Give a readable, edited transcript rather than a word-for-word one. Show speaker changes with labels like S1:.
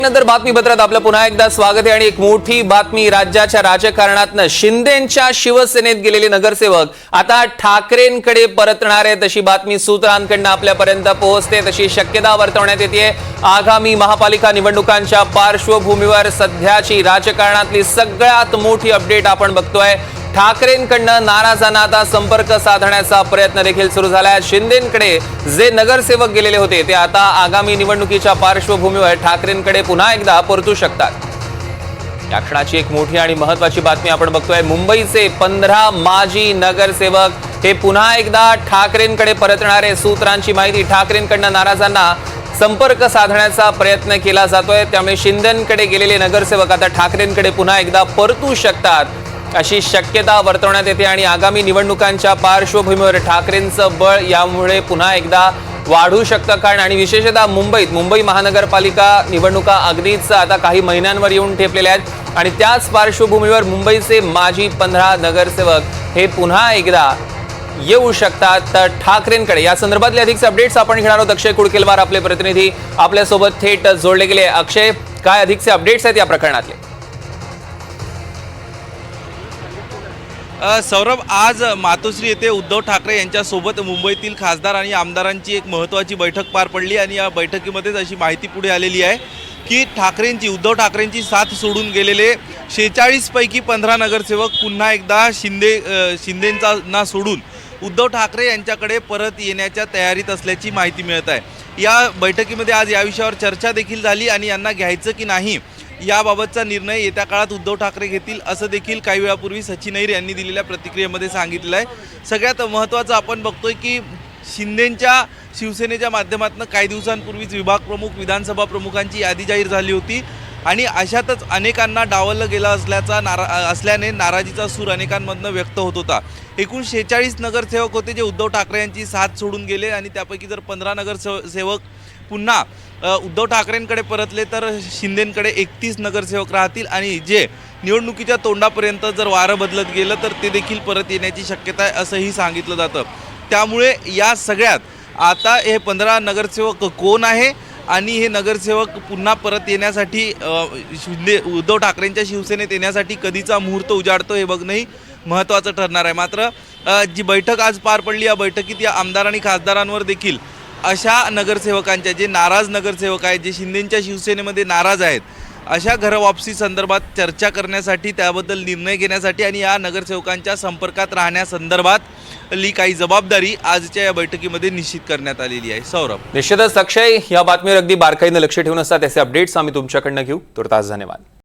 S1: नंतर बातमीपत्रात आपलं पुन्हा एकदा स्वागत आहे आणि एक मोठी बातमी राज्याच्या राजकारणातनं शिंदेंच्या शिवसेनेत गेलेले नगरसेवक आता ठाकरेंकडे परतणार आहेत अशी बातमी सूत्रांकडून आपल्यापर्यंत पोहोचते। तशी शक्यता वर्तवण्यात येते। आगामी महापालिका निवडणुकांच्या पार्श्वभूमीवर सध्याची राजकारणातली सगळ्यात मोठी अपडेट आपण बघतोय। ठाकरेंकडनं नाराजांना आता संपर्क साधण्याचा प्रयत्न देखील सुरू झालाय। शिंदेंकडे जे नगरसेवक गेलेले होते ते आता आगामी निवडणुकीच्या पार्श्वभूमीवर ठाकरेंकडे पुन्हा एकदा परतू शकतात। या क्षणाची एक मोठी आणि महत्त्वाची बातमी आपण बघतोय। मुंबईचे 15 माजी नगरसेवक हे पुन्हा एकदा ठाकरेंकडे परतणार आहे। सूत्रांची माहिती, ठाकरेंकडनं नाराजांना संपर्क साधण्याचा प्रयत्न केला जातोय, त्यामुळे शिंदेंकडे गेलेले नगरसेवक आता ठाकरेंकडे पुन्हा एकदा परतू शकतात अशी शक्यता वर्तवण्यात येते। आणि आगामी निवडणुकांच्या पार्श्वभूमीवर ठाकरेंचं बळ यामुळे पुन्हा एकदा वाढू शकतं। कारण आणि विशेषतः मुंबई महानगरपालिका निवडणुका अगदीच आता काही महिन्यांवर येऊन ठेपलेल्या आहेत आणि त्याच पार्श्वभूमीवर मुंबईचे माजी 15 नगरसेवक हे पुन्हा एकदा येऊ शकतात ठाकरेंकडे। या संदर्भातले अधिकचे अपडेट्स आपण घेणार आहोत। अक्षय कुडकेलवार आपले प्रतिनिधी आपल्यासोबत थेट जोडले गेले। अक्षय, काय अधिकचे अपडेट्स आहेत या प्रकरणातले?
S2: सौरभ, आज मातोश्री येथे उद्धव ठाकरे यांच्यासोबत मुंबईतील खासदार आणि आमदारांची एक महत्त्वाची बैठक पार पडली आणि या बैठकीमध्येच अशी माहिती पुढे आलेली आहे की उद्धव ठाकरेंची साथ सोडून गेलेले 46 पैकी 15 नगरसेवक पुन्हा एकदा शिंदेंना सोडून उद्धव ठाकरे यांच्याकडे परत येण्याच्या तयारीत असल्याची माहिती मिळत आहे। या बैठकीमध्ये आज या विषयावर चर्चा देखील झाली आणि यांना घ्यायचं की नाही याबाबतचा निर्णय येत्या काळात उद्धव ठाकरे घेतील असं देखील काही वेळापूर्वी सचिन अहिर यांनी दिलेल्या प्रतिक्रियेमध्ये सांगितलं आहे। सगळ्यात महत्त्वाचं आपण बघतोय की शिंदेंच्या शिवसेनेच्या माध्यमातून काही दिवसांपूर्वीच विभाग प्रमुख, विधानसभा प्रमुखांची यादी जाहीर झाली होती आणि अशातच अनेकांना डावललं गेलं असल्याने नाराजीचा सूर अनेकांमधनं व्यक्त होत होता। एकूण 46 नगरसेवक होते जे उद्धव ठाकरे यांची साथ सोडून गेले आणि त्यापैकी जर 15 नगरसेवक पुन्हा उद्धव ठाकरेंकडे परतले तर शिंदेंकडे 31 नगरसेवक राहतील आणि जे निवडणुकीच्या तोंडापर्यंत जर वारं बदलत गेलं तर ते देखील परत येण्याची शक्यता आहे असंही सांगितलं जातं। त्यामुळे या सगळ्यात आता हे 15 नगरसेवक कोण आहे आणि हे नगरसेवक पुन्हा परत येण्यासाठी उद्धव ठाकरेंच्या शिवसेनेत येण्यासाठी कधीचा मुहूर्त उजाडतो हे बघणंही महत्त्वाचं ठरणार आहे। मात्र जी बैठक आज पार पडली या बैठकीत या आमदार आणि खासदारांवर देखील अशा नगरसेवकांच्या, जे नाराज नगरसेवक आहेत, जे शिंदेंच्या शिवसेनेमध्ये नाराज आहेत, अशा घरवापसी संदर्भात चर्चा करण्यासाठी, त्याबद्दल निर्णय घेण्यासाठी आणि या नगरसेवकांच्या संपर्कात राहण्यासंदर्भातली काही जबाबदारी आजच्या या बैठकीमध्ये निश्चित करण्यात आलेली आहे। सौरभ,
S1: निश्चितच अक्षय, या बातमीवर अगदी बारकाईनं लक्ष ठेवून असतात त्याचे अपडेट्स आम्ही तुमच्याकडनं घेऊ। तुर्तास धन्यवाद।